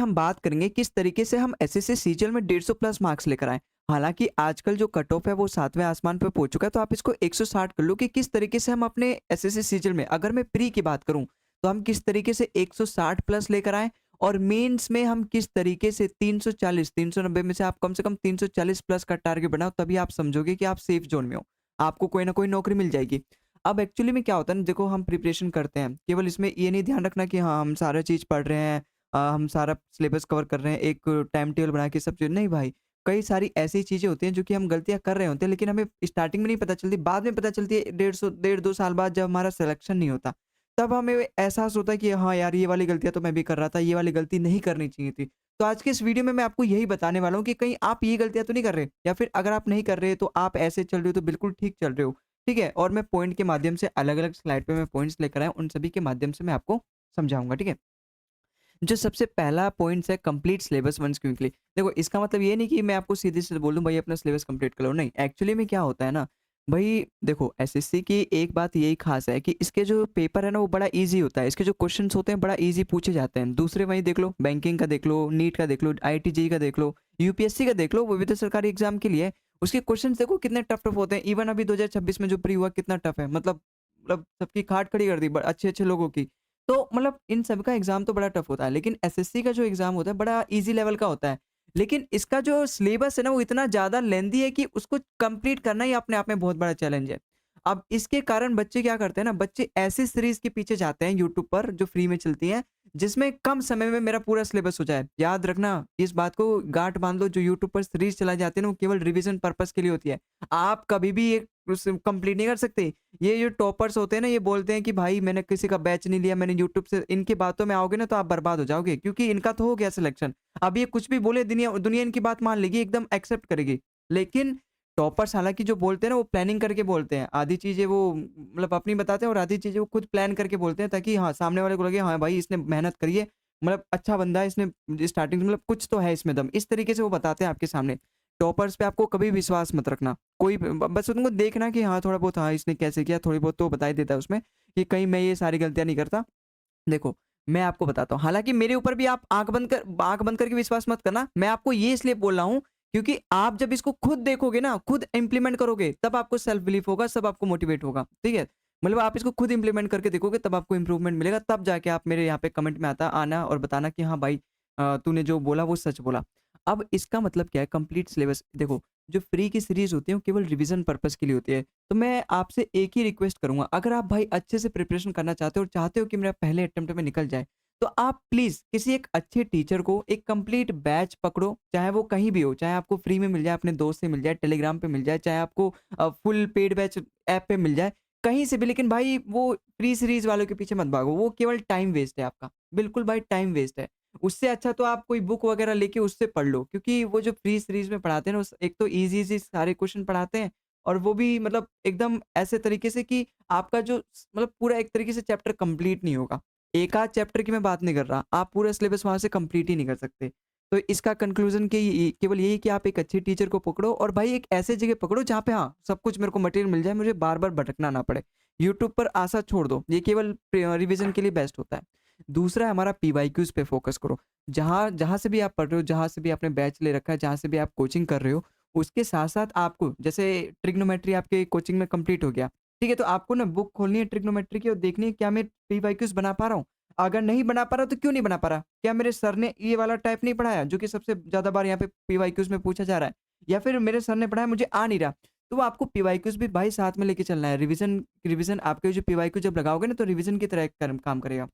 हम बात करेंगे किस तरीके से हम एसएससी सीजीएल में 150 प्लस मार्क्स लेकर आए। हालाँकि आजकल जो कट ऑफ है वो 7वें आसमान पे पहुँच चुका है, तो आप इसको 160 कर लो कि किस तरीके से हम अपने एसएससी सीजीएल में, अगर मैं प्री की बात करूँ, तो हम किस तरीके से 160 प्लस लेकर आए और मेंस में हम किस तरीके से 340, 390 में से आप कम से कम 340 प्लस का टारगेट बनाओ, तभी आप समझोगे कि आप सेफ ज़ोन में हो। आपको कोई ना कोई नौकरी मिल जाएगी। अब एक्चुअली में क्या होता है ना, देखो हम प्रिपरेशन करते हैं, केवल इसमें ये नहीं ध्यान रखना कि हाँ, हम सारा चीज़ पढ़ रहे हैं, हम सारा सिलेबस कवर कर रहे हैं, एक टाइम टेबल बना के सब चीज़ नहीं भाई। कई सारी ऐसी चीज़ें होती हैं जो कि हम गलतियाँ कर रहे होते हैं, लेकिन हमें स्टार्टिंग में नहीं पता चलती, बाद में पता चलती है 1.5 साल बाद जब हमारा सिलेक्शन नहीं होता। तब हमें एहसास होता है कि हाँ यार, ये वाली गलतियाँ तो मैं भी कर रहा था, ये वाली गलती नहीं करनी चाहिए थी। तो आज के इस वीडियो में मैं आपको यही बताने वाला हूँ कि कहीं आप ये गलतियाँ तो नहीं कर रहे, या फिर अगर आप नहीं कर रहे तो आप ऐसे चल रहे हो तो बिल्कुल ठीक चल रहे हो। ठीक है? और मैं पॉइंट के माध्यम से अलग-अलग स्लाइड पे मैं पॉइंट्स लेकर आया हूँ, उन सभी के माध्यम से मैं आपको समझाऊँगा। ठीक है? जो सबसे पहला पॉइंट्स है, कंप्लीट सिलेबस वंस क्विकली। देखो इसका मतलब ये नहीं कि मैं आपको सीधे-सीधे बोल दूँ भाई अपना सिलेबस कंप्लीट कर लो, नहीं। एक्चुअली में क्या होता है ना, भई देखो एसएससी की एक बात यही ख़ास है कि इसके जो पेपर है ना वो बड़ा ईज़ी होता है। इसके जो क्वेश्चन्स होते हैं बड़ा ईज़ी पूछे जाते हैं। दूसरे वहीं देख लो, बैंकिंग का देख लो, नीट का देख लो, आईआईटी जेईई का देख लो, यूपीएससी का देख लो, वो भी तो सरकारी एग्ज़ाम के लिए है। उसके क्वेश्चन्स देखो कितने टफ-टफ होते हैं। इवन अभी 2026 में जो प्री हुआ कितना टफ है। मतलब सबकी खाट खड़ी कर दी ब अच्छे-अच्छे लोगों की। तो मतलब इन सब का एग्ज़ाम तो बड़ा टफ होता है, लेकिन एसएससी का जो एग्ज़ाम होता है बड़ा ईज़ी लेवल का होता है। लेकिन इसका जो सिलेबस है ना वो इतना ज़्यादा लेंथी है कि उसको कंप्लीट करना ही अपने आप में बहुत बड़ा चैलेंज है। अब इसके कारण बच्चे क्या करते हैं ना, बच्चे ऐसी सीरीज़ के पीछे जाते हैं यूट्यूब पर जो फ्री में चलती हैं, जिसमें कम समय में मेरा पूरा सिलेबस हो जाए। याद रखना, इस बात को गाँठ बाँध लो, जो यूट्यूब पर सीरीज़ चलाई जाती है ना वो केवल रिवीज़न पर्पज़ के लिए होती है। आप कभी भी ये उस कंप्लीट नहीं कर सकते। ये जो टॉपर्स होते हैं ना, ये बोलते हैं कि भाई मैंने किसी का बैच नहीं लिया, मैंने यूट्यूब से, इनकी बातों में आओगे ना तो आप बर्बाद हो जाओगे, क्योंकि इनका तो हो गया सिलेक्शन। अब ये कुछ भी बोले, दुनिया दुनिया इनकी बात मान लेगी, एकदम एक्सेप्ट करेगी। लेकिन टॉपर्स हालाँकि जो बोलते हैं ना वो प्लानिंग करके बोलते हैं। आधी चीज़ें वो मतलब अपनी बताते हैं और आधी चीज़ें वो खुद प्लान करके बोलते हैं, ताकि हाँ, सामने वाले को लगे हाँ भाई इसने मेहनत करी है, मतलब अच्छा बंदा है, इसने स्टार्टिंग मतलब कुछ तो है इसमें दम। इस तरीके से वो बताते हैं आपके सामने। टॉपर्स पे आपको कभी विश्वास मत रखना। कोई ब बस उनको देखना कि हाँ, थोड़ा बहुत हाँ, इसने कैसे किया, थोड़ी बहुत तो बता ही देता है उसमें कि कहीं मैं ये सारी गलतियाँ नहीं करता। देखो, मैं आपको बताता हूँ, हालाँकि मेरे ऊपर भी आप आँख बंद करके विश्वास मत करना। मैं आपको ये इसलिए बोल रहा हूँ, क्योंकि आप जब इसको खुद देखोगे ना, खुद इम्प्लीमेंट करोगे, तब आपको सेल्फ बिलीफ होगा, सब आपको मोटिवेट होगा, ठीक है? मतलब आप इसको खुद इम्प्लीमेंट करके देखोगे, तब आपको इम्प्रूवमेंट मिलेगा, तब जाके आप मेरे यहाँ पे कमेंट में आना और बताना कि हाँ भाई, तूने जो बोला वो सच बोला। अब इसका मतलब क्या है, कंप्लीट सिलेबस देखो, जो फ्री की सीरीज़ होती है, वो केवल रिवीज़न पर्पज़ के लिए होती है। तो मैं आपसे एक ही रिक्वेस्ट करूँगा, अगर आप भाई अच्छे से प्रिपरेशन करना चाहते हो और चाहते हो कि मेरा पहले अटेम्प्ट में निकल जाए, तो आप प्लीज़ किसी एक अच्छे टीचर को एक कंप्लीट बैच पकड़ो, चाहे वो कहीं भी हो, चाहे आपको फ्री में मिल जाए, अपने दोस्त से मिल जाए, टेलीग्राम पे मिल जाए, चाहे आपको फुल पेड बैच ऐप पे मिल जाए, कहीं से भी। लेकिन भाई वो फ्री सीरीज़ वालों के पीछे मत भागो, वो केवल टाइम वेस्ट है आपका। बिल्कुल भाई टाइम वेस्ट है। उससे अच्छा तो आप कोई बुक वगैरह लेके उससे पढ़ लो, क्योंकि वो जो फ्री सीरीज़ में पढ़ाते हैं ना, उस एक तो ईज़ी-ईज़ी सारे क्वेश्चन पढ़ाते हैं, और वो भी मतलब एकदम ऐसे तरीके से कि आपका जो मतलब पूरा एक तरीके से चैप्टर कंप्लीट नहीं होगा। एक आध चैप्टर की मैं बात नहीं कर रहा, आप पूरा सिलेबस वहाँ से कंप्लीट ही नहीं कर सकते। तो इसका कंक्लूज़न कि केवल यही कि आप एक अच्छे टीचर को पकड़ो, और भाई एक ऐसी जगह पकड़ो जहाँ पे हाँ, सब कुछ मेरे को मटेरियल मिल जाए, मुझे बार-बार भटकना ना पड़े। यूट्यूब पर आशा छोड़ दो, ये केवल रिवीज़न के लिए बेस्ट होता है। दूसरा है हमारा पीवाईक्यूज़ पे फ़ोकस करो। जहाँ जहाँ से भी आप पढ़ रहे हो, जहाँ से भी आपने बैच ले रखा है, जहाँ से भी आप कोचिंग कर रहे हो, उसके साथ-साथ आपको जैसे ट्रिग्नोमेट्री आपके कोचिंग में कंप्लीट हो गया, ठीक है? तो आपको ना बुक खोलनी है ट्रिग्नोमेट्री की और देखनी है क्या मैं पीवाईक्यूज़ बना पा रहा हूँ? अगर नहीं बना पा रहा तो क्यों नहीं बना पा रहा? क्या मेरे सर ने ये वाला टाइप नहीं पढ़ाया जो कि सबसे ज़्यादा बार यहाँ पे पीवाईक्यूज़ में पूछा जा रहा है? या फिर मेरे सर ने पढ़ाया मुझे आ नहीं रहा? तो वो आपको पीवाईक्यूज़ भी भाई साथ में लेके चलना है। रिवीज़न रिवीज़न आपके जो पीवाईक्यू जब लगाओगे ना तो रिवीज़न की तरह काम करेगा।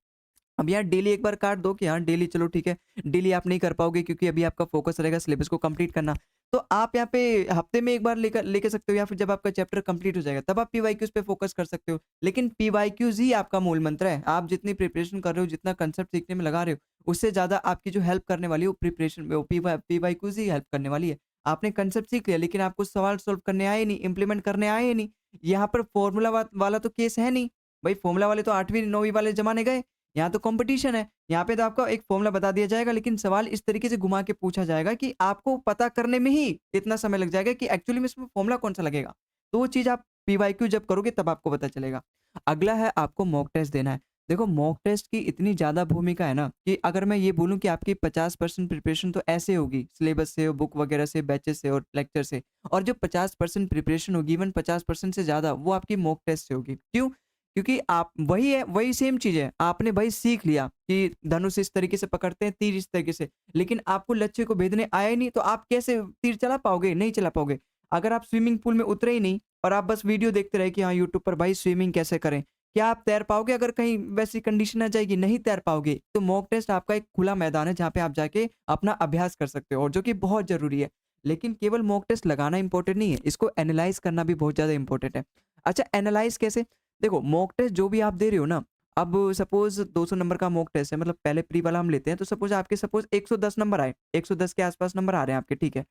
अब यहाँ डेली एक बार काट दो कि हाँ डेली चलो ठीक है, डेली आप नहीं कर पाओगे क्योंकि अभी आपका फ़ोकस रहेगा सिलेबस को कंप्लीट करना। तो आप यहाँ पे हफ्ते में एक बार लेकर लेके सकते हो, या फिर जब आपका चैप्टर कंप्लीट हो जाएगा तब आप पीवाईक्यूज़ पे फ़ोकस कर सकते हो। लेकिन पीवाईक्यूज़ ही आपका मूल मंत्र है। आप जितनी प्रिपरेशन कर रहे हो, जितना कंसेप्ट सीखने में लगा रहे हो, उससे ज़्यादा आपकी जो हेल्प करने वाली है वो प्रिपरेशन वो पीवाईक्यूज़ ही हेल्प करने वाली है। आपने कंसेप्ट सीख लिया लेकिन आपको सवाल सॉल्व करने आए नहीं, इम्प्लीमेंट करने आए नहीं। यहाँ पर फ़ॉर्मूला वाला तो केस है नहीं। भई फ़ॉर्मूला वाले तो 8वीं 9वीं वाले ज़माने गए। यहाँ तो कॉम्पिटिशन है। यहाँ पे तो आपको एक फ़ॉर्मूला बता दिया जाएगा, लेकिन सवाल इस तरीके से घुमा के पूछा जाएगा कि आपको पता करने में ही इतना समय लग जाएगा कि एक्चुअली में इसमें फ़ॉर्मूला कौन-सा लगेगा। तो वो चीज़ आप पीवाईक्यू जब करोगे तब आपको पता चलेगा। अगला है आपको मॉक टेस्ट देना है। देखो मॉक टेस्ट की इतनी ज़्यादा भूमिका है ना कि अगर मैं ये बोलूँ कि आपकी 50% प्रिपरेशन तो ऐसे होगी सिलेबस से, बुक वगैरह से, बैचेस से और लेक्चर से, और जो 50% प्रिपरेशन होगी, इवन 50% से ज़्यादा, वो आपकी मॉक टेस्ट से होगी। क्यों? क्योंकि आप वही है, वही सेम चीज़ है। आपने भाई सीख लिया कि धनुष इस तरीके से पकड़ते हैं, तीर इस तरीके से, लेकिन आपको लक्ष्य को भेदने आया ही नहीं, तो आप कैसे तीर चला पाओगे? नहीं चला पाओगे। अगर आप स्विमिंग पूल में उतरे ही नहीं और आप बस वीडियो देखते रहे कि हाँ, यूट्यूब पर भाई स्विमिंग कैसे करें, क्या आप तैर पाओगे? अगर कहीं वैसी कंडीशन आ जाएगी, नहीं तैर पाओगे। तो मॉक टेस्ट आपका एक खुला मैदान है जहाँ पे आप जाके अपना अभ्यास कर सकते हो, और जो कि बहुत ज़रूरी है। लेकिन केवल मॉक टेस्ट लगाना इम्पोर्टेंट नहीं है, इसको एनालाइज़ करना भी बहुत ज़्यादा इम्पोर्टेंट है। अच्छा, एनालाइज़ कैसे? देखो मॉक टेस्ट जो भी आप दे रहे हो ना, अब सपोज़ 200 नंबर का मॉक टेस्ट है, मतलब पहले प्री वाला हम लेते हैं, तो सपोज़ 110 नंबर आए, 110 के आस-पास नंबर आ रहे हैं आपके, ठीक है।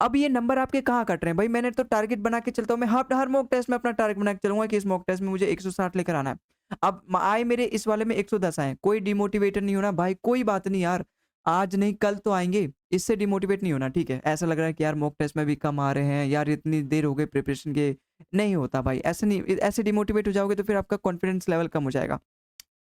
अब ये नंबर आपके कहाँ कट रहे हैं? भाई मैंने तो टारगेट बना के चलता हूँ, मैं हर हर मॉक टेस्ट में अपना टारगेट बना के चलूँगा कि इस मॉक टेस्ट में मुझे 160 लेकर आना है। अब आए मेरे इस वाले में 110 आए, कोई डिमोटिवेटेड नहीं होना भाई, कोई बात नहीं यार, आज नहीं कल तो आएँगे, इससे डिमोटिवेट नहीं होना, ठीक है? ऐसा लग रहा है कि यार मॉक टेस्ट में भी कम आ रहे हैं, यार इतनी देर हो गई प्रिपरेशन के, नहीं होता भाई, ऐसे नहीं, ऐसे डिमोटिवेट हो जाओगे तो फिर आपका कॉन्फिडेंस लेवल कम हो जाएगा।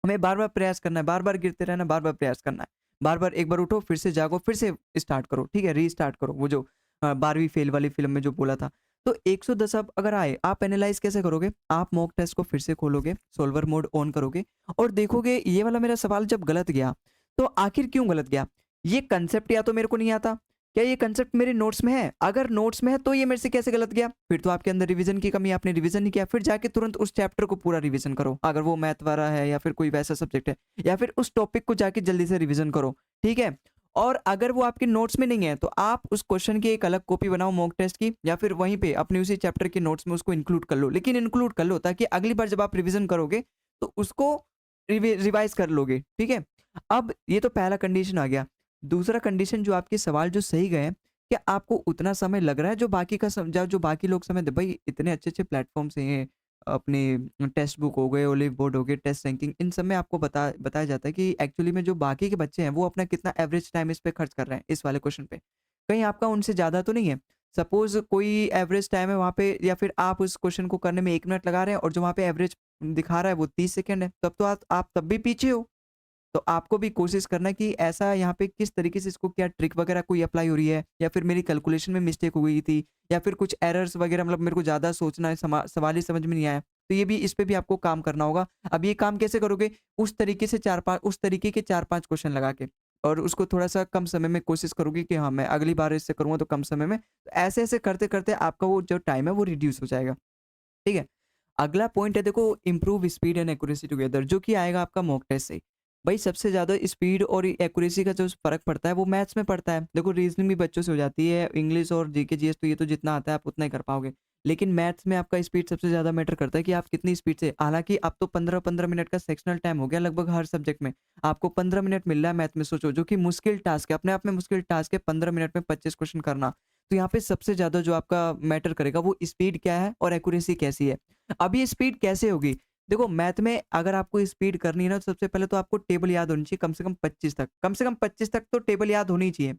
हमें बार-बार प्रयास करना है, बार-बार गिरते रहना, बार-बार प्रयास करना है। बार-बार एक बार उठो, फिर से जागो, फिर से स्टार्ट करो, ठीक है? रीस्टार्ट करो, वो जो 12वीं फेल वाली फ़िल्म में जो बोला था। तो 110 अब अगर आए, आप एनालाइज़ कैसे करोगे? आप मॉक टेस्ट को फिर से खोलोगे, सॉल्वर मोड ऑन करोगे और देखोगे ये वाला मेरा सवाल जब गलत गया, तो आखिर क्यों गलत गया? ये कांसेप्ट या तो मेरे को नहीं आता, क्या ये कांसेप्ट मेरे नोट्स में है? अगर नोट्स में है तो ये मेरे से कैसे गलत गया? फिर तो आपके अंदर रिवीजन की कमी है, आपने रिवीजन नहीं किया। फिर जाके तुरंत उस चैप्टर को पूरा रिवीजन करो। अगर वो मैथ वाला है या फिर कोई वैसा सब्जेक्ट है, या फिर उस टॉपिक को जाके जल्दी से रिवीजन करो, ठीक है? और अगर वो आपके नोट्स में नहीं है, तो आप उस क्वेश्चन की एक अलग कॉपी बनाओ मॉक टेस्ट की, या फिर वहीं पे अपने उसी चैप्टर के नोट्स में उसको इंक्लूड कर लो। लेकिन इंक्लूड कर लो ताकि अगली बार जब आप रिवीजन करोगे तो उसको रिवाइज कर लोगे, ठीक है? अब ये तो पहला कंडीशन आ गया। दूसरा कंडीशन, जो आपके सवाल जो सही गए हैं, क्या आपको उतना समय लग रहा है जो बाकी का जो बाकी लोग समय दे, भाई इतने अच्छे-अच्छे प्लेटफ़ॉर्म्स हैं, अपने टेक्स्ट बुक हो गए, ओलिव बोर्ड हो गए, टेस्ट रैंकिंग, इन सब में आपको बताया जाता है कि एक्चुअली में जो बाकी के बच्चे हैं, वो अपना कितना एवरेज टाइम इस पे खर्च कर रहे हैं, इस वाले क्वेश्चन पे। कहीं आपका उनसे ज़्यादा तो नहीं है? सपोज़ कोई एवरेज टाइम है वहाँ पे, या फिर आप उस क्वेश्चन को करने में 1 मिनट लगा रहे हैं और जो वहाँ पे एवरेज दिखा रहा है वो 30 सेकंड है, तब तो आप तब भी पीछे हो। तो आपको भी कोशिश करना है कि ऐसा यहाँ पे किस तरीके से, इसको क्या ट्रिक वगैरह कोई अप्लाई हो रही है, या फिर मेरी कैलकुलेशन में मिस्टेक हो गई थी, या फिर कुछ एरर्स वगैरह, मतलब मेरे को ज़्यादा सोचना है, सवाल ही समझ में नहीं आया। तो ये भी, इस पे भी आपको काम करना होगा। अब ये काम कैसे करोगे? उस तरीके के 4-5 क्वेश्चन लगा के, और उसको थोड़ा-सा कम समय में कोशिश करोगे कि हाँ, मैं अगली बार इससे करूँगा तो कम समय में। तो ऐसे-ऐसे करते-करते आपका वो जो टाइम है वो रिड्यूस हो जाएगा। ठीक है? अगला पॉइंट है, देखो, improve speed and accuracy together, जो कि आएगा आपका मॉक टेस्ट से। भाई सबसे ज़्यादा स्पीड और एक्यूरेसी का जो फ़र्क पड़ता है वो मैथ्स में पड़ता है। देखो रीज़निंग भी बच्चों से हो जाती है, इंग्लिश और जीके जीएस तो ये तो जितना आता है आप उतना ही कर पाओगे। लेकिन मैथ्स में आपका स्पीड सबसे ज़्यादा मैटर करता है कि आप कितनी स्पीड से, हालाँकि अब तो 15-15 मिनट का सेक्शनल टाइम हो गया लगभग हर सब्जेक्ट में। आपको 15 मिनट मिल रहा है मैथ में, सोचो, जो कि मुश्किल टास्क है, अपने आप में मुश्किल टास्क है 15 मिनट में 25 क्वेश्चन करना। तो यहाँ पे सबसे ज़्यादा जो आपका मैटर करेगा वो स्पीड क्या है और एक्यूरेसी कैसी है। अब ये स्पीड कैसे होगी? देखो मैथ में अगर आपको स्पीड करनी है ना, तो सबसे पहले तो आपको टेबल याद होनी चाहिए, कम से कम 25 तक। कम से कम 25 तक तो टेबल याद होनी ही चाहिए।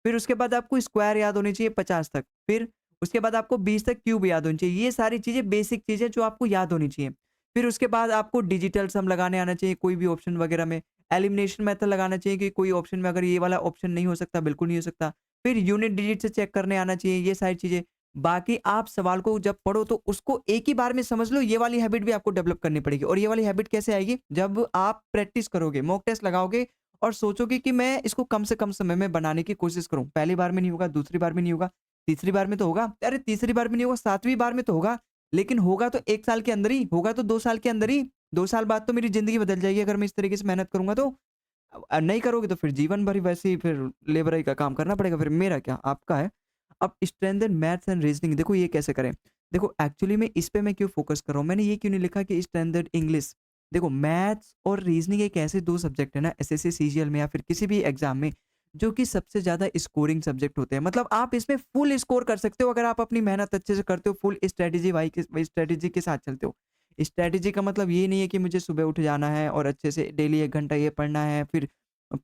फिर उसके बाद आपको स्क्वायर याद होनी चाहिए 50 तक। फिर उसके बाद आपको 20 तक क्यूब याद होनी चाहिए। ये सारी चीज़ें बेसिक चीज़ें जो आपको याद होनी चाहिए। फिर उसके बाद आपको डिजिटल सम लगाने आना चाहिए कोई भी ऑप्शन वगैरह में। एलिमिनेशन मेथड लगाना चाहिए कि कोई ऑप्शन में अगर ये वाला ऑप्शन नहीं हो सकता, बिल्कुल नहीं हो सकता। फिर यूनिट डिजिट से चेक करने आना चाहिए, ये सारी चीज़ें। बाकी आप सवाल को जब पढ़ो तो उसको एक ही बार में समझ लो, ये वाली हैबिट भी आपको डेवलप करनी पड़ेगी। और ये वाली हैबिट कैसे आएगी? जब आप प्रैक्टिस करोगे, मॉक टेस्ट लगाओगे और सोचोगे कि मैं इसको कम से कम समय में बनाने की कोशिश करूँ। पहली बार में नहीं होगा, दूसरी बार में नहीं होगा, तीसरी बार में तो होगा। अरे तीसरी बार में नहीं होगा, 7वीं बार में तो होगा। लेकिन होगा तो 1 साल के अंदर ही, होगा तो 2 साल के अंदर ही। 2 साल बाद तो मेरी ज़िंदगी बदल जाएगी अगर मैं इस तरीके से मेहनत करूँगा तो। नहीं करोगे तो फिर जीवन भर ही वैसे ही फिर लेबराई का काम करना पड़ेगा, फिर मेरा क्या आपका है। अब स्ट्रेंथन मैथ्स एंड रीजनिंग, देखो ये कैसे करें? देखो एक्चुअली में इस पे मैं क्यों फोकस कर रहा हूँ, मैंने ये क्यों नहीं लिखा कि स्ट्रेंथन इंग्लिश। देखो मैथ्स और रीजनिंग एक ऐसे 2 सब्जेक्ट है ना एसएससी सीजीएल में या फिर किसी भी एग्जाम में, जो कि सबसे ज़्यादा स्कोरिंग सब्जेक्ट होते हैं। मतलब आप इसमें फुल स्कोर कर सकते हो अगर आप अपनी मेहनत अच्छे से करते हो, फुल स्ट्रैटेजी के साथ चलते हो। स्ट्रैटेजी का मतलब ये नहीं है कि मुझे सुबह उठ जाना है और अच्छे से डेली 1 घंटा ये पढ़ना है, फिर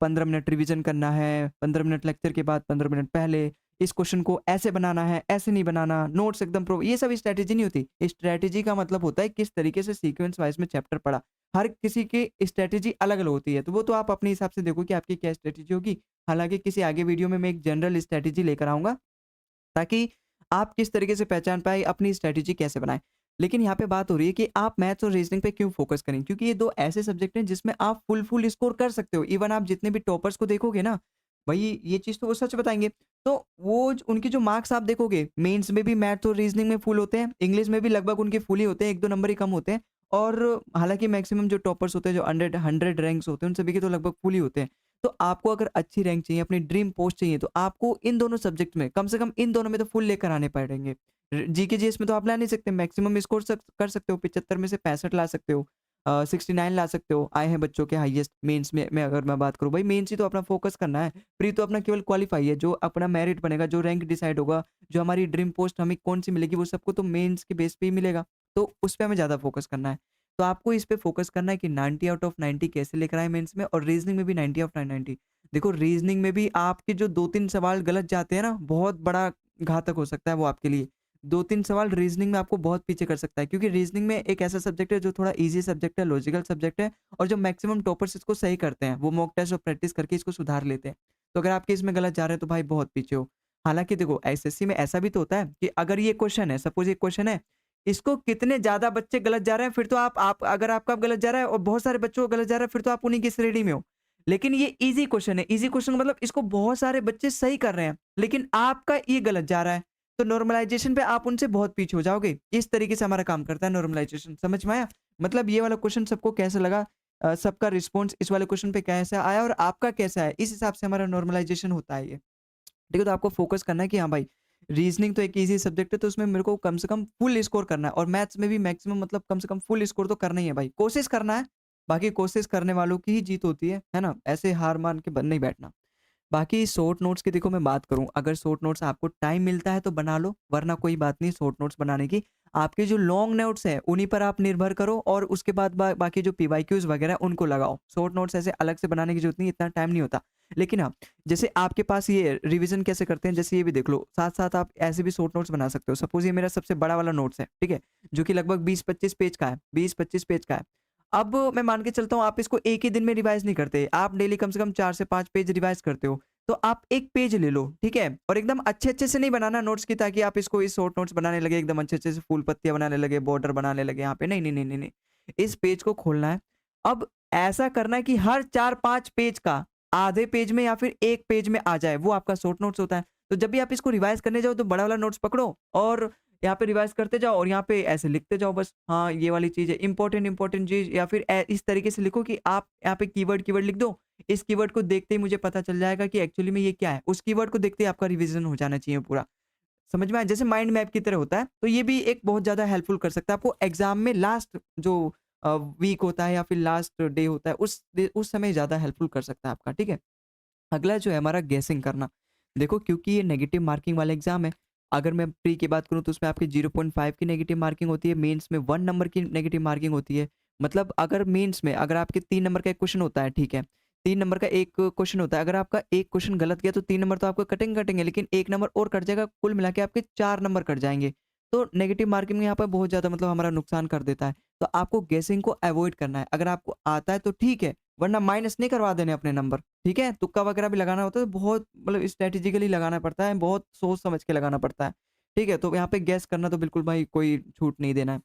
15 मिनट रिवीजन करना है, 15 मिनट लेक्चर के बाद 15 मिनट पहले, इस क्वेश्चन को ऐसे बनाना है, ऐसे नहीं बनाना, नोट्स एकदम प्रो ये सब स्ट्रैटेजी नहीं होती। स्ट्रैटेजी का मतलब होता है किस तरीके से सीक्वेंस वाइज़ में चैप्टर पढ़ा। हर किसी की स्ट्रैटेजी अलग-अलग होती है, तो वो तो आप अपने हिसाब से देखो कि आपकी क्या स्ट्रैटेजी होगी। हालाँकि किसी आगे वीडियो में मैं एक जनरल स्ट्रैटेजी लेकर आऊँगा, ताकि आप किस तरीके से पहचान पाएँ अपनी स्ट्रैटेजी कैसे बनाएँ। लेकिन यहाँ पे बात हो रही है कि आप मैथ्स और रीज़निंग पे क्यों फ़ोकस करें? क्योंकि ये 2 ऐसे सब्जेक्ट हैं जिसमें आप फुल स्कोर कर सकते हो। इवन आप जितने भी टॉपर्स को देखोगे ना, भई ये चीज़ तो वो सच बताएँगे। तो वो ज उनके जो मार्क्स आप देखोगे, मेंस में भी मैथ्स और रीज़निंग में फुल होते हैं, इंग्लिश में भी लगभग उनके फुल ही होते हैं, 1-2 नंबर ही कम होते हैं। और हालाँकि मैक्सिमम जो टॉपर्स होते हैं, जो 100 रैंक्स होते हैं, उन सभी के तो लगभग फुल ही होते हैं। तो आपको अगर अच्छी रैंक चाहिए, अपनी ड्रीम पोस्ट चाहिए, तो आपको इन दोनों सब्जेक्ट में कम से कम इन दोनों में तो फुल लेकर आने पड़ेंगे। जीके जीएस में तो आप ला नहीं सकते, मैक्सिमम स्कोर कर सकते हो, 75 में से 65 ला सकते हो, 69 ला सकते हो, आए हैं बच्चों के हाईएस्ट मेंस में अगर मैं बात करूँ। भाई मेंस ही तो अपना फोकस करना है, प्री तो अपना केवल क्वालीफाई है, जो अपना मेरिट बनेगा, जो रैंक डिसाइड होगा, जो हमारी ड्रीम पोस्ट हमें कौन-सी मिलेगी, वो सबको तो मेंस के बेस पे ही मिलेगा, तो उस पे हमें ज़्यादा फोकस करना है। तो आपको इस पे फोकस करना है कि 90 आउट ऑफ 90 कैसे लेकर आएँ मेंस में, और रीजनिंग में भी 90 आउट ऑफ 90। देखो रीजनिंग में भी आपके जो 2-3 सवाल गलत जाते हैं ना, बहुत बड़ा घातक हो सकता है वो आपके लिए। 2-3 सवाल रीजनिंग में आपको बहुत पीछे कर सकता है, क्योंकि रीजनिंग में एक ऐसा सब्जेक्ट है जो थोड़ा ईज़ी सब्जेक्ट है, लॉजिकल सब्जेक्ट है, और जो मैक्सिमम टॉपर्स इसको सही करते हैं, वो मॉक टेस्ट और प्रैक्टिस करके इसको सुधार लेते हैं। तो अगर आपके इसमें गलत जा रहे हैं तो भाई बहुत पीछे हो। हालाँकि देखो एसएससी में ऐसा भी तो होता है कि अगर ये क्वेश्चन है, सपोज़ ये क्वेश्चन है, इसको कितने ज़्यादा बच्चे गलत जा रहे हैं, फिर तो आप अगर आपका गलत जा रहा है और बहुत सारे बच्चों को गलत जा रहा है, फिर तो आप उन्हीं की श्रेणी में हो। लेकिन ये ईज़ी क्वेश्चन है, ईज़ी क्वेश्चन का मतलब इसको बहुत सारे बच्चे सही कर रहे हैं, लेकिन आपका ये गलत जा रहा है, तो नॉर्मलाइज़ेशन पे आप उनसे बहुत पीछे हो जाओगे। इस तरीके से हमारा काम करता है नॉर्मलाइज़ेशन, समझ में आया? मतलब ये वाला क्वेश्चन सबको कैसा लगा, सबका रिस्पॉन्स इस वाले क्वेश्चन पे कैसा आया और आपका कैसा है, इस हिसाब से हमारा नॉर्मलाइज़ेशन होता है ये। ठीक है, तो आपको फ़ोकस करना है कि हाँ भाई, रीज़निंग तो एक ईज़ी सब्जेक्ट है, तो उसमें मेरे को कम से कम फुल स्कोर करना है, और मैथ्स में भी मैक्सिमम मतलब कम से कम फुल स्कोर तो करना ही है भाई। कोशिश करना है, बाकी कोशिश करने वालों की ही जीत होती है ना? ऐसे हार मान के नहीं बैठना। बाकी शॉर्ट नोट्स की देखो मैं बात करूँ, अगर शॉर्ट नोट्स आपको टाइम मिलता है तो बना लो, वरना कोई बात नहीं शॉर्ट नोट्स बनाने की। आपके जो लॉन्ग नोट्स हैं, उन्हीं पर आप निर्भर करो, और उसके बाद बाकी जो पीवाईक्यूज़ वगैरह उनको लगाओ। शॉर्ट नोट्स ऐसे अलग से बनाने की ज़रूरत नहीं, इतना टाइम नहीं होता। लेकिन हाँ, जैसे आपके पास ये रिवीज़न कैसे करते हैं, जैसे ये भी देख लो, साथ-साथ आप ऐसे भी शॉर्ट नोट्स बना सकते हो। सपोज़ ये मेरा सबसे बड़ा वाला नोट्स है, ठीक है? जो कि लगभग 20-25 पेज का है, 20-25 पेज का है। अब मैं मान के चलता हूँ आप इसको एक ही दिन में रिवाइज़ नहीं करते, आप डेली कम से कम 4 से 5 पेज रिवाइज़ करते हो। तो आप एक पेज ले लो, ठीक है? और एकदम अच्छे-अच्छे से नहीं बनाना नोट्स की, ताकि आप इसको इस शॉर्ट नोट्स बनाने लगे, एकदम अच्छे-अच्छे से फूल पत्तियाँ बनाने लगे, बॉर्डर बनाने लगे यहाँ पे। नहीं, नहीं, नहीं, नहीं, नहीं। इस पेज को खोलना है। अब ऐसा करना है कि हर 4-5 पेज का आधे पेज में या फिर 1 पेज में आ जाए, वो आपका शॉर्ट नोट्स होता है। तो जब भी आप इसको रिवाइज़ करने जाओ, तो बड़ा वाला नोट्स पकड़ो और यहाँ पे रिवाइज़ करते जाओ, और यहाँ पे ऐसे लिखते जाओ बस। हाँ, ये वाली चीज़ है, इम्पोर्टेंट इम्पोर्टेंट चीज़, या फिर इस तरीके से लिखो कि आप यहाँ पे कीवर्ड कीवर्ड लिख दो। इस कीवर्ड को देखते ही मुझे पता चल जाएगा कि एक्चुअली में ये क्या है। उस कीवर्ड को देखते ही आपका रिवीजन हो जाना चाहिए पूरा। समझ में आया? जैसे माइंड मैप की तरह होता है, तो ये भी एक बहुत ज़्यादा हेल्पफुल कर सकता है आपको एग्ज़ाम में लास्ट जो वीक होता है या फिर लास्ट डे होता है, उस समय ज़्यादा हेल्पफुल कर सकता है आपका, ठीक है? अगला जो है हमारा गेसिंग करना। देखो क्योंकि ये नेगेटिव मार्किंग वाला एग्ज़ाम है, अगर मैं प्री की बात करूँ तो उसमें आपकी 0.5 की नेगेटिव मार्किंग होती है, मेंस में 1 नंबर की नेगेटिव मार्किंग होती है। मतलब अगर मेंस में अगर आपके 3 नंबर का एक क्वेश्चन होता है, ठीक है? 3 नंबर का एक क्वेश्चन होता है, अगर आपका एक क्वेश्चन गलत गया तो 3 नंबर तो आपको कटेंगे, लेकिन 1 नंबर और कट जाएगा, कुल मिला के आपके 4 नंबर कट जाएँगे। तो नेगेटिव मार्किंग यहाँ पर बहुत ज़्यादा मतलब हमारा नुकसान कर देता है। तो आपको गेसिंग को अवॉइड करना है। अगर आपको आता है तो ठीक है, वरना माइनस नहीं करवा देने अपने नंबर, ठीक है? तुक्का वगैरह भी लगाना होता है तो बहुत मतलब स्ट्रैटेजिकली लगाना पड़ता है, बहुत सोच समझ के लगाना पड़ता है, ठीक है? तो यहाँ पे गेस करना तो बिल्कुल भाई कोई छूट नहीं देना है।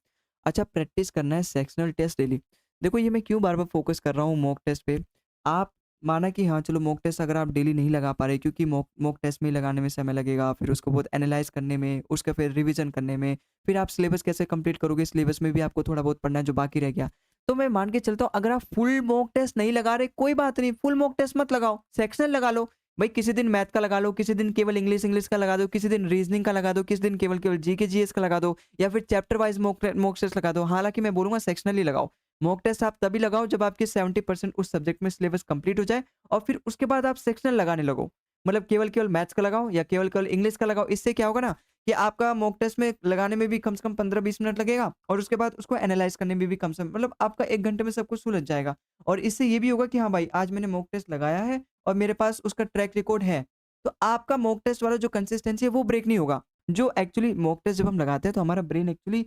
अच्छा, प्रैक्टिस करना है सेक्शनल टेस्ट डेली। देखो ये मैं क्यों बार-बार फ़ोकस कर रहा हूँ मॉक टेस्ट पे, आप माना कि हाँ, चलो मॉक टेस्ट अगर आप डेली नहीं लगा पा रहे, क्योंकि मॉक मॉक टेस्ट में ही लगाने में समय लगेगा, फिर उसको बहुत एनालाइज़ करने में, उसका फिर रिवीजन करने में, फिर आप सिलेबस कैसे कंप्लीट करोगे, सिलेबस में भी आपको थोड़ा बहुत पढ़ना है जो बाकी रह गया। तो मैं मान के चलता हूँ अगर आप फुल मॉक टेस्ट नहीं लगा रहे, कोई बात नहीं, फुल मॉक टेस्ट मत लगाओ, सेक्शनल लगा लो। भाई किसी दिन मैथ का लगा लो, किसी दिन केवल इंग्लिश इंग्लिश का लगा दो, किसी दिन रीजनिंग का लगा दो, किसी दिन केवल केवल जीके जीएस का लगा दो, या फिर चैप्टर वाइज मॉक टेस्ट लगा दो। हालांकि मैं बोलूंगा सेक्शनली लगाओ। मॉक टेस्ट आप तभी लगाओ जब आपके 70% उस सब्जेक्ट में सिलेबस कंप्लीट हो जाए, और फिर उसके बाद आप सेक्शनल लगाने लगो। मतलब केवल केवल मैथ्स का लगाओ या केवल केवल इंग्लिश का लगाओ। इससे क्या होगा ना कि आपका मॉक टेस्ट में लगाने में भी कम से कम 15-20 मिनट लगेगा, और उसके बाद उसको एनालाइज़ करने में भी कम से मतलब आपका 1 घंटे में सब कुछ सुलझ जाएगा। और इससे ये भी होगा कि हाँ भाई, आज मैंने मॉक टेस्ट लगाया है और मेरे पास उसका ट्रैक रिकॉर्ड है। तो आपका मॉक टेस्ट वाला जो कंसिस्टेंसी है वो ब्रेक नहीं होगा। जो एक्चुअली मॉक टेस्ट जब हम लगाते हैं तो हमारा ब्रेन एक्चुअली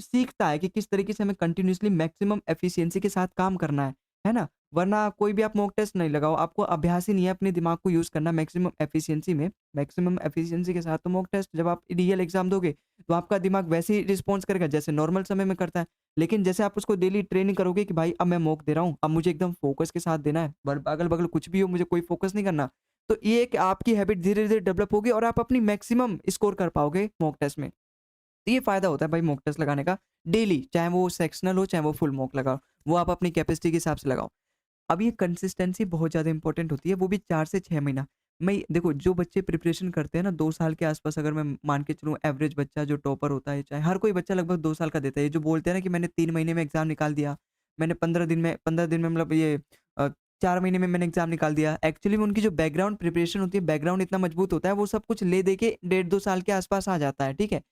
सीखता है कि किस तरीके से हमें कंटिन्यूअसली मैक्सिमम एफिशिएंसी के साथ काम करना है ना? वरना कोई भी आप मॉक टेस्ट नहीं लगाओ, आपको अभ्यास ही नहीं है अपने दिमाग को यूज़ करना मैक्सिमम एफिशिएंसी में। मैक्सिमम एफिशिएंसी के साथ तो मॉक टेस्ट जब आप रियल एग्ज़ाम दोगे, तो आपका दिमाग वैसे ही रिस्पॉन्स करेगा जैसे नॉर्मल समय में करता है। लेकिन जैसे आप उसको डेली ट्रेनिंग करोगे कि भाई अब मैं मॉक दे रहा हूँ, अब मुझे एकदम फ़ोकस के साथ देना है, बर अगल-बगल कुछ भी हो मुझे कोई फ़ोकस नहीं करना। तो ये एक आपकी हैबिट धीरे-धीरे डेवलप होगी और आप अपनी मैक्सिमम स्कोर कर पाओगे मॉक टेस्ट में। तो ये फ़ायदा होता है भाई मॉक टेस्ट लगाने का डेली, चाहे वो सेक्शनल हो, चाहे वो फुल मॉक लगाओ। वो आप अपनी कैपेसिटी के हिसाब से लगाओ। अब ये कंसिस्टेंसी बहुत ज़्यादा इंपॉर्टेंट होती है, वो भी 4 से 6 महीना। मैं देखो जो बच्चे प्रिपरेशन करते हैं ना 2 साल के आस-पास, अगर मैं मान के चलूँ एवरेज बच्चा जो टॉपर होता है, चाहे हर कोई बच्चा लगभग 2 साल का देता है। ये जो बोलते हैं ना कि मैंने 3 महीने में एग्ज़ाम निकाल दिया, मैंने 15 दिन में मतलब ये अ, 4 महीने में मैंने एग्ज़ाम निकाल दिया। एक्चुअली में उनकी जो बैकग्राउंड प्रिपरेशन होती है, बैकग्राउंड इतना मजबूत होता है, वो सब कुछ ले दे के डेढ़ 2 साल के आस-पास आ जाता है, ठीक है?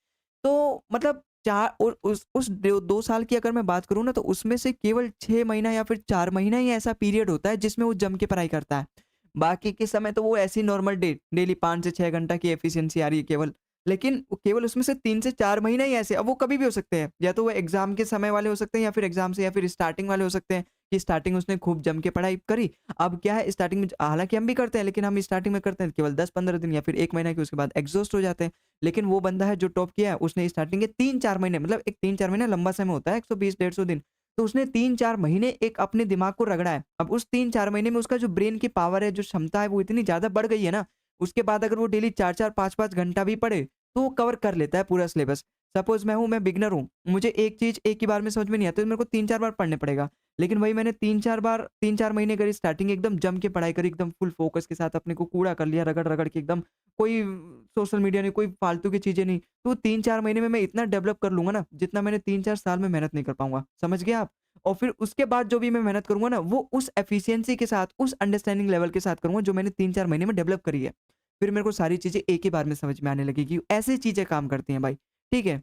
तो मतलब 4 और उस डो 2 साल की अगर मैं बात करूँ ना, तो उसमें से केवल 6 महीना या फिर 4 महीना ही ऐसा पीरियड होता है जिसमें वो जम के पढ़ाई करता है। बाकी के समय तो वो ऐसी नॉर्मल डेली 5 से 6 घंटा की एफिशिएंसी आ रही है केवल। लेकिन वो केवल उसमें से 3 से 4 महीना ही ऐसे, अब वो कभी भी हो सकते हैं। या तो वो एग्ज़ाम के समय वाले हो सकते हैं या फिर एग्ज़ाम से या फिर स्टार्टिंग वाले हो सकते हैं कि स्टार्टिंग उसने खूब जम के पढ़ाई करी। अब क्या है स्टार्टिंग में हालाँकि हम भी करते हैं, लेकिन हम स्टार्टिंग में करते हैं केवल 10-15 दिन या फिर 1 महीना के, उसके बाद एग्ज़ॉस्ट हो जाते हैं। लेकिन वो बंदा है जो टॉप किया है, उसने स्टार्टिंग के 3-4 महीने, मतलब एक 3-4 महीने लंबा समय होता है, 120 डेढ़ 100 दिन। तो उसने 3-4 महीने एक अपने दिमाग को रगड़ा है। अब उस 3-4 महीने में उसका जो ब्रेन की पावर है, जो क्षमता है, वो इतनी ज़्यादा बढ़ गई है ना, उसके बाद अगर वो डेली 4-4 5-5 घंटा भी पढ़े, तो वो कवर कर लेता है पूरा सिलेबस। सपोज़ मैं बिगिनर हूँ, मुझे एक चीज़ एक ही बार में समझ में नहीं आती, तो मेरे को 3-4 बार पढ़ने पड़ेगा। लेकिन वही मैंने 3-4 महीने करी स्टार्टिंग, एकदम जम के पढ़ाई करी, एकदम फुल फ़ोकस के साथ अपने को कूड़ा कर लिया, रगड़-रगड़ के एकदम, कोई सोशल मीडिया नहीं, कोई फालतू की चीज़ें नहीं। तो 3-4 महीने में मैं इतना डेवलप कर लूँगा ना, जितना मैंने 3-4 साल में मेहनत नहीं कर पाऊँगा। समझ गए आप? और फिर उसके बाद जो भी मैं मेहनत करूँगा ना, वो उस एफिशिएंसी के साथ, उस अंडरस्टैंडिंग लेवल के साथ करूँगा, जो मैंने 3-4 महीने में डेवलप करी है। फिर मेरे को सारी चीज़ें एक ही बार में समझ में आने लगेगी। ऐसी चीज़ें काम करती हैं भाई, ठीक है?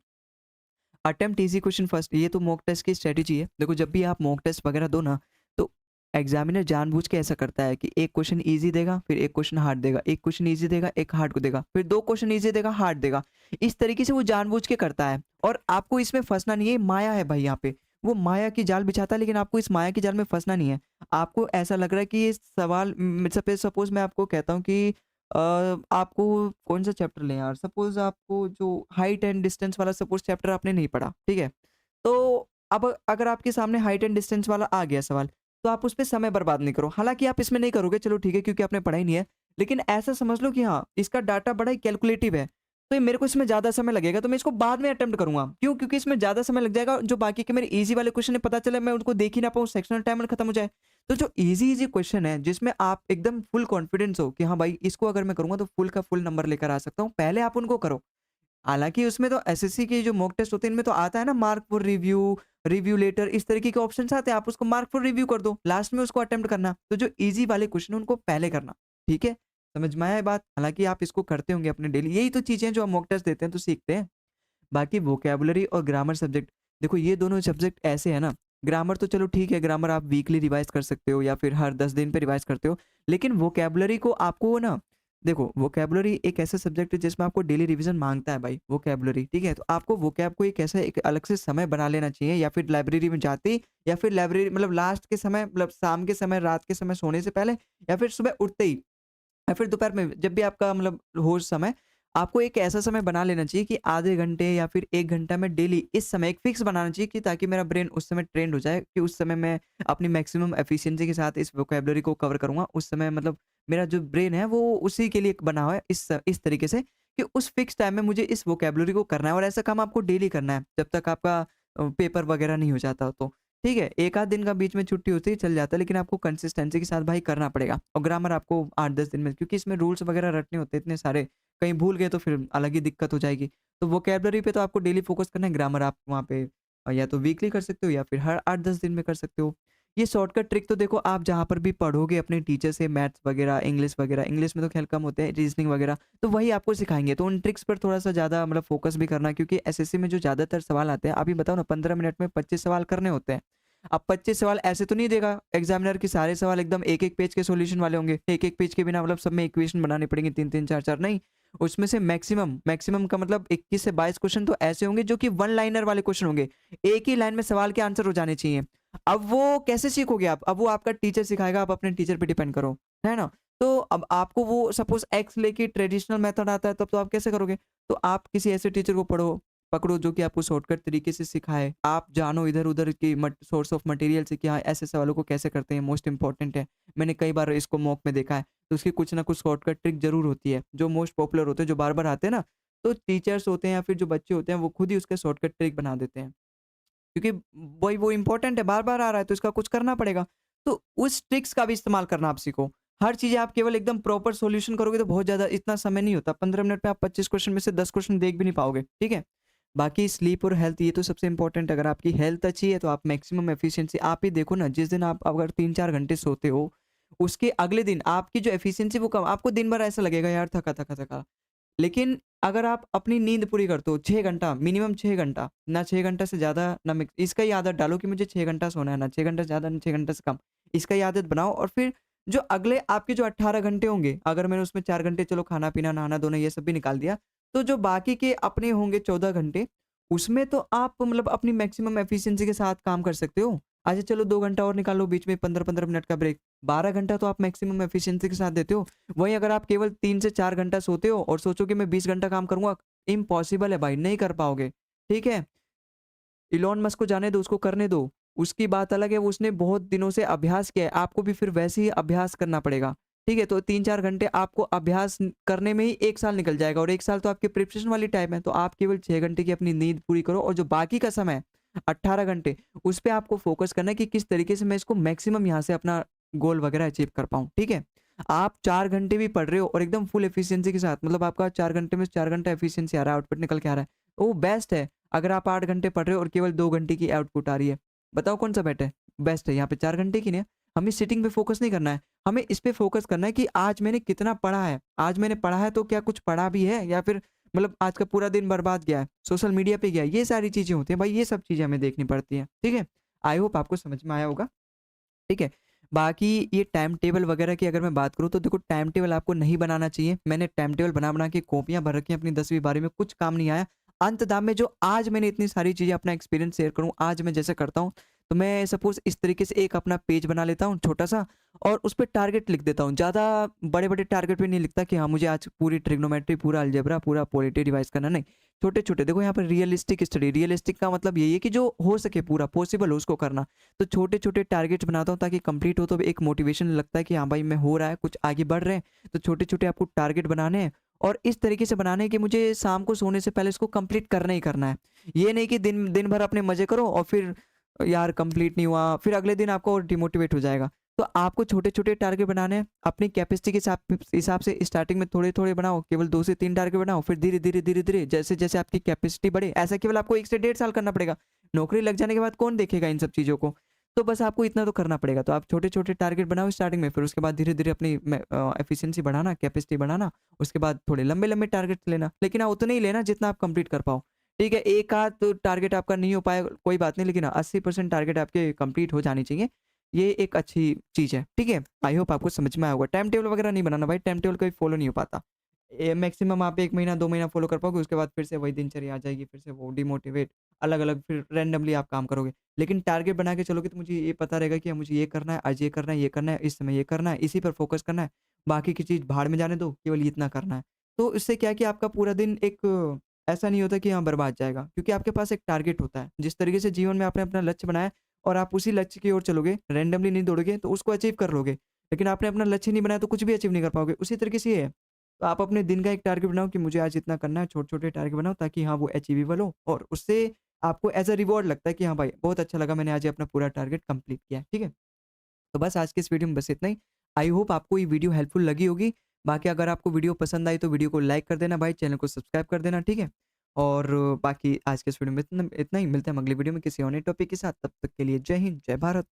अटेम्प्ट ईज़ी क्वेश्चन फर्स्ट, ये तो मॉक टेस्ट की स्ट्रैटेजी है। देखो जब भी आप मॉक टेस्ट वगैरह दो ना, तो एग्ज़ामिनर जानबूझ के ऐसा करता है कि एक क्वेश्चन ईज़ी देगा, फिर एक क्वेश्चन हार्ड देगा, एक क्वेश्चन ईज़ी देगा, एक हार्ड को देगा, फिर 2 क्वेश्चन ईज़ी देगा, हार्ड देगा। इस तरीके से वो जानबूझ के करता है और आपको इसमें फँसना नहीं है, माया है भाई यहाँ पे। वो माया की जाल बिछाता है, लेकिन आपको इस माया की जाल में फँसना नहीं है। आपको ऐसा लग रहा है कि ये सवाल सपोज़ मैं आपको कहता हूँ कि आपको कौन-सा चैप्टर लें यार? सपोज़ आपको जो हाइट एंड डिस्टेंस वाला सपोज़ चैप्टर आपने नहीं पढ़ा, ठीक है? तो अब अगर आपके सामने हाइट एंड डिस्टेंस वाला आ गया सवाल, तो आप उस पे समय बर्बाद नहीं करो। हालाँकि आप इसमें नहीं करोगे, चलो ठीक है, क्योंकि आपने पढ़ा ही नहीं है। लेकिन ऐसा समझ लो कि हाँ, इसका डाटा बड़ा ही कैलकुलेटिव है, तो ये मेरे को इसमें ज़्यादा समय लगेगा, तो मैं इसको बाद में अटेम्प्ट करूँगा। क्यों? क्योंकि इसमें ज़्यादा समय लग जाएगा, जो बाकी के मेरे ईज़ी वाले क्वेश्चन है, पता चला मैं उनको देख ही ना पाऊँ, सेक्शनल टाइमर खत्म हो जाए। तो जो ईज़ी क्वेश्चन है, जिसमें आप एकदम फुल कॉन्फिडेंस हो कि हाँ भाई, इसको अगर मैं करूँगा तो फुल का फुल नंबर लेकर आ सकता हूँ, पहले आप उनको करो। हालाँकि उसमें तो एसएससी के जो मॉक टेस्ट होते हैं, इनमें तो आता है ना mark for review, review later, इस तरीके के ऑप्शंस आते हैं। आप उसको मार्क फॉर रिव्यू कर दो, लास्ट में उसको अटेम्प्ट करना। तो जो ईज़ी वाले क्वेश्चन हैं उनको पहले करना, ठीक है? समझ में आया ये बात? हालाँकि आप इसको करते होंगे अपने डेली, यही तो चीज़ें हैं जो हम मॉक टेस्ट देते हैं तो सीखते हैं। बाकी वोकैब्युलरी और ग्रामर सब्जेक्ट, देखो ये दोनों सब्जेक्ट ऐसे हैं ना, ग्रामर तो चलो ठीक है, ग्रामर आप वीकली रिवाइज़ कर सकते हो या फिर हर 10 दिन पे रिवाइज़ करते हो। लेकिन वोकैब्युलरी को आपको ना, देखो वोकैब्युलरी एक ऐसा सब्जेक्ट है जिसमें आपको डेली रिवीजन माँगता है भाई वोकैब्युलरी, ठीक है? तो आपको वोकैब को एक ऐसा एक अलग से समय बना लेना चाहिए, या फिर लाइब्रेरी में जाते ही, या फिर लाइब्रेरी मतलब लास्ट के समय, मतलब शाम के समय, रात के समय सोने से पहले, या फिर सुबह उठते ही, या फिर दोपहर में जब भी आपका मतलब हो समय, आपको एक ऐसा समय बना लेना चाहिए कि आधे घंटे या फिर 1 घंटा में डेली इस समय एक फिक्स बनाना चाहिए, कि ताकि मेरा ब्रेन उस समय ट्रेंड हो जाए कि उस समय मैं अपनी मैक्सिमम एफिशिएंसी के साथ इस वोकैब्युलरी को कवर करूँगा। उस समय मतलब मेरा जो ब्रेन है वो उसी के लिए बना हुआ है, इस तरीके से कि उस फिक्स टाइम में मुझे इस वोकैब्युलरी को करना है, और ऐसा काम आपको डेली करना है जब तक आपका पेपर वगैरह नहीं हो जाता तो। ठीक है, 1 आध दिन का बीच में छुट्टी होती है, चल जाता है, लेकिन आपको कंसिस्टेंसी के साथ भाई करना पड़ेगा, और ग्रामर आपको 8-10 दिन में, क्योंकि इसमें रूल्स वगैरह रटने होते हैं इतने सारे, कहीं भूल गए तो फिर अलग ही दिक्कत हो जाएगी। तो वोकैब्युलरी पे तो आपको डेली फ़ोकस करना है, ग्रामर आप वहाँ पे या तो वीकली कर सकते हो या फिर हर 8-10 दिन में कर सकते हो। ये शॉर्टकट ट्रिक तो देखो आप जहाँ पर भी पढ़ोगे अपने टीचर से, मैथ्स वगैरह, इंग्लिश में तो ख़ैर कम होते हैं, रीज़निंग वगैरह, तो वही आपको सिखाएँगे। तो उन ट्रिक्स पर थोड़ा-सा ज़्यादा मतलब फ़ोकस भी करना, क्योंकि एसएससी में जो ज़्यादातर सवाल आते हैं, आप ही बताओ ना, 15 मिनट में 25 सवाल करने होते हैं। अब 25 सवाल ऐसे तो नहीं देगा एग्जामिनर कि सारे सवाल एकदम एक-एक पेज के सॉल्यूशन वाले होंगे। एक-एक पेज के बिना मतलब सब में इक्वेशन बनानी पड़ेंगी 3-3 4-4 नहीं। उसमें से मैक्सिमम का मतलब 21 से 22 क्वेश्चन तो ऐसे होंगे जो कि वन लाइनर वाले क्वेश्चन होंगे। एक ही लाइन में सवाल के आंसर हो जाने चाहिए। अब वो कैसे सीखोगे आप? अब वो आपका टीचर सिखाएगा, आप अपने टीचर पे डिपेंड करो, है ना? तो अब आपको वो सपोज़ एक्स लेके ट्रेडिशनल मेथड आता है तब तो आप कैसे करोगे? तो आप किसी ऐसे टीचर को पकड़ो जो कि आपको शॉर्टकट तरीके से सिखाए। आप जानो इधर-उधर की मट सोर्स ऑफ मटेरियल से कि हाँ, ऐसे सवालों को कैसे करते हैं, मोस्ट इम्पोर्टेंट है। मैंने कई बार इसको मॉक में देखा है, तो उसकी कुछ ना कुछ शॉर्टकट ट्रिक ज़रूर होती है, जो मोस्ट पॉपुलर होते हैं, जो बार-बार आते हैं ना, तो टीचर्स होते हैं या फिर जो बच्चे होते हैं, वो खुद ही उसका शॉर्टकट ट्रिक बना देते हैं। क्योंकि वही वो इम्पोर्टेंट है, बार-बार आ रहा है तो इसका कुछ करना पड़ेगा। तो उस ट्रिक्स का भी इस्तेमाल करना आप सीखो। हर चीज़ें आप केवल एकदम प्रॉपर सॉल्यूशन करोगे तो बहुत ज़्यादा इतना समय नहीं होता। 15 मिनट में आप 25 क्वेश्चन में से 10 क्वेश्चन देख भी नहीं पाओगे, ठीक है? बाकी स्लीप और हेल्थ ये तो सबसे इम्पोर्टेंट है। अगर आपकी हेल्थ अच्छी है तो आप मैक्सिमम एफिशिएंसी आप ही देखो ना, जिस दिन आप अगर 3-4 घंटे सोते हो, उसके अगले दिन आपकी जो एफिशिएंसी वो कम आपको दिन भर ऐसा लगेगा यार थका। लेकिन अगर आप अपनी नींद पूरी करते हो 6 घंटा, मिनिमम 6 घंटा, ना 6 घंटा से ज़्यादा ना मिक्स इसका ही आदत डालो कि मुझे 6 घंटा सोना है, ना 6 घंटा से ज़्यादा, ना 6 घंटे से कम। इसका ही आदत बनाओ और फिर जो अगले आपके जो 18 घंटे होंगे, अगर मैंने उसमें 4 घंटे चलो खाना-पीना, नहाना-धोना ये सब भी निकाल दिया, तो जो बाकी के अपने होंगे 14 घंटे, उसमें तो आप मतलब अपनी मैक्सिमम एफिशिएंसी के साथ काम कर सकते हो। अच्छा चलो 2 घंटा और निकालो बीच में 15-15 मिनट का ब्रेक, 12 घंटा तो आप मैक्सिमम एफिशिएंसी के साथ देते हो। वहीं अगर आप केवल 3 से 4 घंटा सोते हो और सोचो कि मैं 20 घंटा काम करूँगा, इम्पॉसिबल है भाई, नहीं कर पाओगे, ठीक है? इलॉन मस्क को जाने दो, उसको करने दो। उसकी बात अलग है, वो उसने बहुत दिनों से अभ्यास किया है, आपको भी फिर वैसे ही अभ्यास करना पड़ेगा, ठीक है? तो 3-4 घंटे आपको अभ्यास करने में ही 1 साल निकल जाएगा और 1 साल तो आपके प्रिपरेशन वाली टाइम है, तो आप केवल 6 घंटे की अपनी नींद पूरी करो और जो बाकी का समय है, 18 घंटे, उस पे आपको फ़ोकस करना है कि किस तरीके से मैं इसको मैक्सिमम यहाँ से अपना गोल वगैरह अचीव कर पाऊँ, ठीक है? आप 4 घंटे भी पढ़ रहे हो और एकदम फुल एफिशिएंसी के साथ मतलब आपका 4 घंटे में 4 घंटा एफिशिएंसी आ रहा है, आउटपुट निकल के आ रहा है, वो बेस्ट है। अगर आप 8 घंटे पढ़ रहे हो और केवल 2 घंटे की आउटपुट आ रही है, बताओ कौन-सा बेस्ट है? यहाँ पे 4 घंटे की नहीं है। हमें सिटिंग पे फ़ोकस नहीं करना है, हमें इस पे फ़ोकस करना है कि आज मैंने कितना पढ़ा है। आज मैंने पढ़ा है तो क्या कुछ पढ़ा भी है या फिर मतलब आज का पूरा दिन बर्बाद गया है, सोशल मीडिया पे गया है, ये सारी चीज़ें होती हैं भाई, ये सब चीज़ें हमें देखनी पड़ती हैं, ठीक है? आई होप आपको समझ में आया होगा। ठीक है? बाकी ये टाइम टेबल वगैरह की अगर मैं बात करूँ तो देखो टाइम टेबल आपको नहीं बनाना चाहिए। मैंने टाइम टेबल बना-बना के कॉपियाँ भर रखी हैं अपनी 10वीं 12वीं में, कुछ काम नहीं आया। अंततः में जो आज मैंने इतनी सारी चीज़ें अपना एक्सपीरियंस शेयर करूँ, आज मैं जैसे करता हूँ, तो मैं सपोज़ इस तरीके से एक अपना पेज बना लेता हूँ छोटा-सा और उस पे टारगेट लिख देता हूँ। ज़्यादा बड़े-बड़े टारगेट भी नहीं लिखता कि हाँ, मुझे आज पूरी ट्रिग्नोमेट्री, पूरा अलजेब्रा, पूरा पॉलिटी रिवाइज़ करना, नहीं। छोटे-छोटे देखो यहाँ पे रियलिस्टिक स्टडी, रियलिस्टिक का मतलब यही है कि जो हो सके पूरा, पॉसिबल हो उसको करना। तो छोटे-छोटे टारगेट्स बनाता हूँ ताकि कंप्लीट हो तो एक मोटिवेशन लगता है कि हाँ भाई मैं हो रहा है, कुछ आगे बढ़ रहे हैं। तो छोटे-छोटे आपको टारगेट बनाने हैं और इस तरीके से बनाने हैं कि मुझे शाम को सोने से पहले इसको कंप्लीट करना ही करना है। ये नहीं कि दिन दिन भर अपने मज़े करो और फिर यार कंप्लीट नहीं हुआ, फिर अगले दिन आपको और डिमोटिवेट हो जाएगा। तो आपको छोटे-छोटे टारगेट बनाने हैं, अपनी कैपेसिटी के हिसाब से स्टार्टिंग में थोड़े-थोड़े बनाओ, केवल 2 से 3 टारगेट बनाओ, फिर धीरे-धीरे जैसे-जैसे आपकी कैपेसिटी बढ़े, ऐसा केवल आपको 1 से डेढ़ साल करना पड़ेगा। नौकरी लग जाने के बाद कौन देखेगा इन सब चीज़ों को? तो बस आपको इतना तो करना पड़ेगा। तो आप छोटे-छोटे टारगेट बनाओ स्टार्टिंग में, फिर उसके बाद धीरे-धीरे अपनी एफिशिएंसी बढ़ाना, कैपेसिटी बढ़ाना, उसके बाद थोड़े लंबे-लंबे टारगेट्स लेना। लेकिन हाँ, उतने ही लेना जितना आप कंप्लीट कर पाओ। ठीक है, एक आध तो टारगेट आपका नहीं हो पाएगा, कोई बात नहीं, लेकिन हाँ, 80% टारगेट आपके कंप्लीट हो जानी चाहिए। ये एक अच्छी चीज़ है, ठीक है? आई होप आपको समझ में आया होगा। टाइम टेबल वगैरह नहीं बनाना भाई, टाइम टेबल कभी फॉलो नहीं हो पाता। मैक्सिमम आप 1 महीना, 2 महीना फॉलो कर पाओगे, उसके बाद फिर से वही दिनचर्या आ जाएगी, फिर से वो डिमोटिवेट, अलग-अलग फिर रैंडमली आप काम करोगे। लेकिन टारगेट बना के चलोगे तो मुझे ये पता रहेगा कि मुझे ये करना है, आज ये करना है, इस समय ये करना है, इसी पर फ़ोकस करना है, बाकी की चीज़ भाड़ में जाने दो, केवल इतना करना है। तो इससे क्या है कि आपका पूरा दिन एक ऐसा नहीं होता कि हाँ, बर्बाद जाएगा, क्योंकि आपके पास एक टारगेट होता है। जिस तरीके से जीवन में आपने अपना लक्ष्य बनाया और आप उसी लक्ष्य की ओर चलोगे, रैंडमली नहीं दौड़ोगे, तो उसको अचीव कर लोगे। लेकिन आपने अपना लक्ष्य नहीं बनाया तो कुछ भी अचीव नहीं कर पाओगे। उसी तरीके से ये है। तो आप अपने दिन का एक टारगेट बनाओ कि मुझे आज इतना करना है, छोटे-छोटे टारगेट बनाओ ताकि हाँ, वो अचीवेबल हो और उससे आपको एज़ अ रिवॉर्ड लगता है कि हाँ भाई, बहुत अच्छा लगा, मैंने आज ये अपना पूरा टारगेट कंप्लीट किया है। ठीक है? तो बस आज के इस वीडियो में बस इतना ही। आई होप आपको ये वीडियो हेल्पफुल लगी होगी। बाकी अगर आपको वीडियो पसंद आई तो वीडियो को लाइक कर देना भाई, चैनल को सब्सक्राइब कर देना, ठीक है? और बाकी आज के इस वीडियो में इतना इतना ही, मिलते हैं हम अगली वीडियो में किसी और नए टॉपिक के साथ। तब तक के लिए जय हिंद, जय भारत।